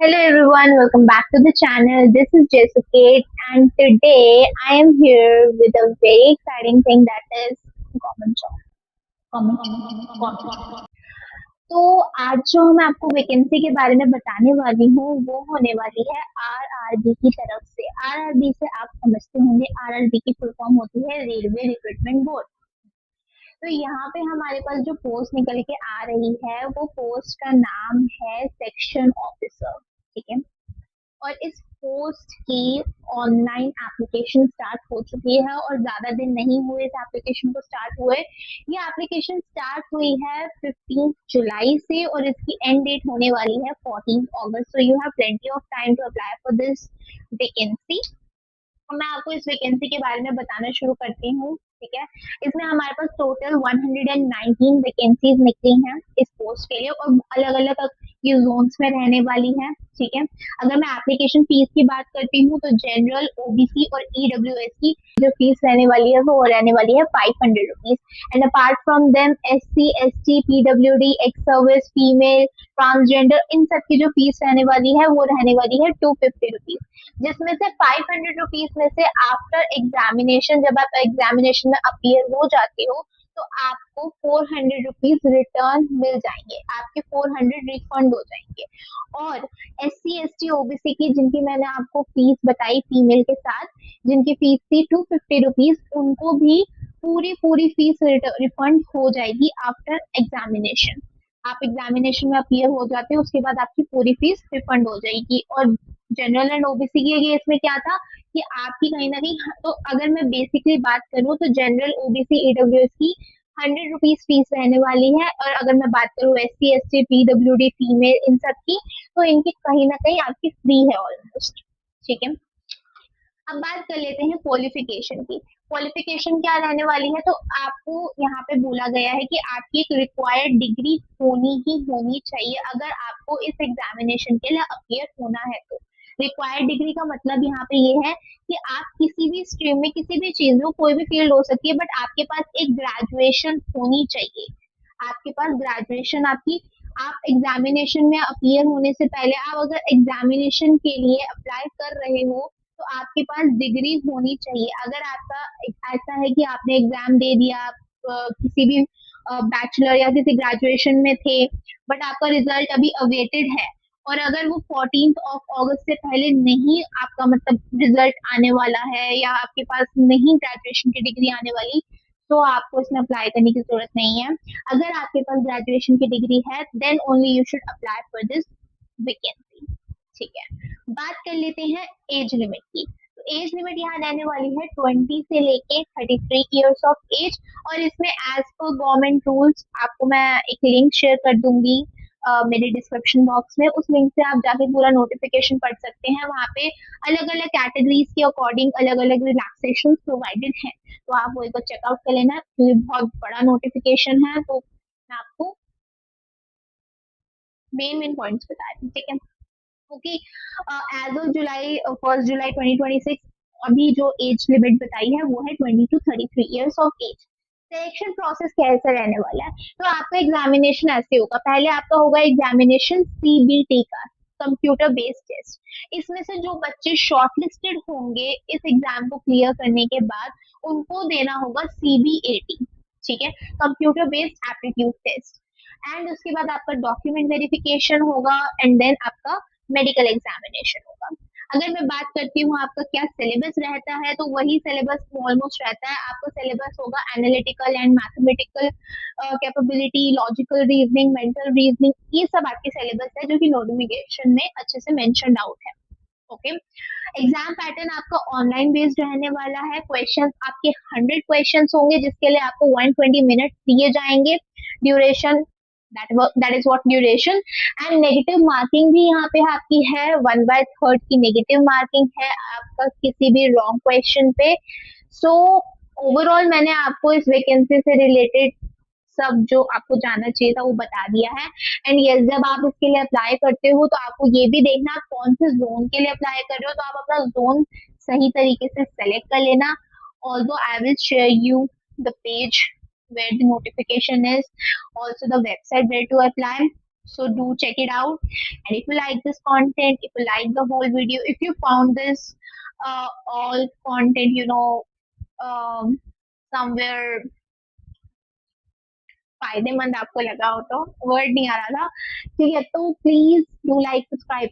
Hello everyone, welcome back to the channel. This is Jessica and today I am here with a very exciting thing that is government job. तो आज जो मैं आपको vacancy के बारे में बताने वाली हूँ वो होने वाली है आरआरबी की तरफ से। आरआरबी से आप समझते होंगे, आरआरबी की फुल फॉर्म होती है रेलवे रिक्रूटमेंट बोर्ड। तो यहाँ पे हमारे पास जो पोस्ट निकल के आ रही है वो पोस्ट का नाम है सेक्शन ऑफिसर। ठीक है, और इस पोस्ट की ऑनलाइन एप्लीकेशन स्टार्ट हो चुकी है और ज्यादा दिन नहीं हुए इस एप्लीकेशन को स्टार्ट हुए। ये एप्लीकेशन स्टार्ट हुई है 15 जुलाई से और इसकी एंड डेट होने वाली है 14 अगस्त। So you have plenty of time to apply for this vacancy. मैं आपको इस वैकेंसी के बारे में बताना शुरू करती हूँ। ठीक है, इसमें हमारे पास टोटल 119 वैकेंसीज निकली हैं इस पोस्ट के लिए और अलग अलग ये जोन्स में रहने वाली है। ठीक है, अगर मैं एप्लीकेशन फीस की बात करती हूँ तो जनरल, ओबीसी और ईडब्ल्यूएस की जो फीस रहने वाली है वो रहने वाली है 500 rupees. And apart from them SC, ST, PWD, ex service, female, transgender, इन सब की जो फीस रहने वाली है वो रहने वाली है 250 रुपीज। जिसमें से 500 रुपीज में से आफ्टर एग्जामिनेशन, जब आप एग्जामिनेशन में अपियर हो जाते हो तो आपको 400 रुपीज रिटर्न मिल जाएंगे, आपके 400 रिफंड हो जाएंगे। और एससी, एसटी, ओबीसी की जिनकी मैंने आपको फीस बताई फीमेल के साथ, जिनकी फीस थी 250 रुपीज, उनको भी पूरी पूरी फीस रिफंड हो जाएगी आफ्टर एग्जामिनेशन। आप एग्जामिनेशन में अपियर हो जाते हो उसके बाद आपकी पूरी फीस रिफंड हो जाएगी। और जनरल एंड ओबीसी के केस में क्या था कि आपकी कहीं ना कहीं, तो अगर मैं बेसिकली बात करूँ तो जनरल, ओबीसी, ईडब्ल्यूएस की 100 रुपीज फीस रहने वाली है। और अगर मैं बात करूँ S C, S T, PWD, female, इन सब की, तो इनकी कहीं ना कहीं आपकी फ्री है ऑलमोस्ट। ठीक है, अब बात कर लेते हैं क्वालिफिकेशन की। क्वालिफिकेशन क्या रहने वाली है, तो आपको यहाँ पे बोला गया है कि आपकी एक रिक्वायर्ड डिग्री होनी ही होनी चाहिए अगर आपको इस एग्जामिनेशन के लिए अपियर होना है। तो रिक्वायर्ड डिग्री का मतलब यहाँ पे ये है कि आप किसी भी स्ट्रीम में, किसी भी चीज में, कोई भी फील्ड हो सकती है, बट आपके पास एक ग्रेजुएशन होनी चाहिए। आपके पास ग्रेजुएशन आपकी, आप एग्जामिनेशन में अपियर होने से पहले, आप अगर एग्जामिनेशन के लिए अप्लाई कर रहे हो तो आपके पास डिग्री होनी चाहिए। अगर आपका ऐसा है कि आपने एग्जाम दे दिया, आप किसी भी बैचलर या किसी ग्रेजुएशन में थे बट आपका रिजल्ट अभी अवेटेड है, और अगर वो 14 अगस्त से पहले नहीं, आपका मतलब रिजल्ट आने वाला है या आपके पास नहीं ग्रेजुएशन की डिग्री आने वाली, तो आपको इसमें अप्लाई करने की जरूरत नहीं है। अगर आपके पास ग्रेजुएशन की डिग्री है then only you should apply for this vacancy. ठीक है, बात कर लेते हैं एज लिमिट की। तो एज लिमिट यहाँ रहने वाली है 20 से लेके 33 ईयर्स ऑफ एज। और इसमें एज पर गवर्नमेंट रूल्स आपको मैं एक लिंक शेयर कर दूंगी मेरे डिस्क्रिप्शन बॉक्स में। उस लिंक से आप जाके पूरा नोटिफिकेशन पढ़ सकते हैं। वहाँ पे अलग अलग कैटेगरीज के अकॉर्डिंग अलग अलग रिलैक्सेशन प्रोवाइडेड है, तो आप वो एक बार चेकआउट कर लेना क्योंकि बहुत बड़ा नोटिफिकेशन है। तो मैं आपको मेन मेन पॉइंट्स बता रही हूँ। ठीक है, क्योंकि एज ऑफ जुलाई 1 जुलाई 2026 अभी जो एज लिमिट बताई है वो है 20 to 33 years of age. Selection process कैसे रहने वाला है, तो आपका एग्जामिनेशन ऐसे होगा। पहले आपका होगा एग्जामिनेशन सीबीटी का, कंप्यूटर बेस्ड टेस्ट। इसमें से जो बच्चे शॉर्टलिस्टेड होंगे इस एग्जाम को क्लियर करने के बाद उनको देना होगा सीबीएटी। ठीक है, computer based aptitude test. And उसके बाद आपका डॉक्यूमेंट वेरिफिकेशन होगा एंड देन आपका मेडिकल एग्जामिनेशन होगा। अगर मैं बात करती हूँ आपका क्या सिलेबस रहता है, तो वही सिलेबस ऑलमोस्ट रहता है। आपका सिलेबस होगा analytical and mathematical capability, logical reasoning, mental reasoning, ये सब आपकी सिलेबस है जो कि नोटिफिकेशन में अच्छे से मेंशन आउट है। ओके, एग्जाम पैटर्न आपका ऑनलाइन बेस्ड रहने वाला है। क्वेश्चंस आपके 100 क्वेश्चंस होंगे जिसके लिए आपको 120 मिनट दिए जाएंगे। Duration, that is what duration. And negative marking भी यहाँ पे आपकी है, 1/3 की नेगेटिव मार्किंग है आपका किसी भी रॉन्ग क्वेश्चन पे। सो ओवरऑल मैंने आपको इस वैकेंसी से रिलेटेड सब जो आपको जानना चाहिए था वो बता दिया है। एंड यस, जब आप इसके लिए अप्लाई करते हो तो आपको ये भी देखना आप कौन से जोन के लिए अप्लाई कर रहे हो, तो आप अपना जोन सही तरीके से सेलेक्ट कर लेना। Also I will share you the page where the notification is, also the website where to apply. So do check it out. And if you like this content, if you like the whole video, if you found this all content, somewhere फायदेमंद आपको लगा हो, तो word नहीं आ रहा था, ठीक है, तो प्लीज डू लाइक सब्सक्राइब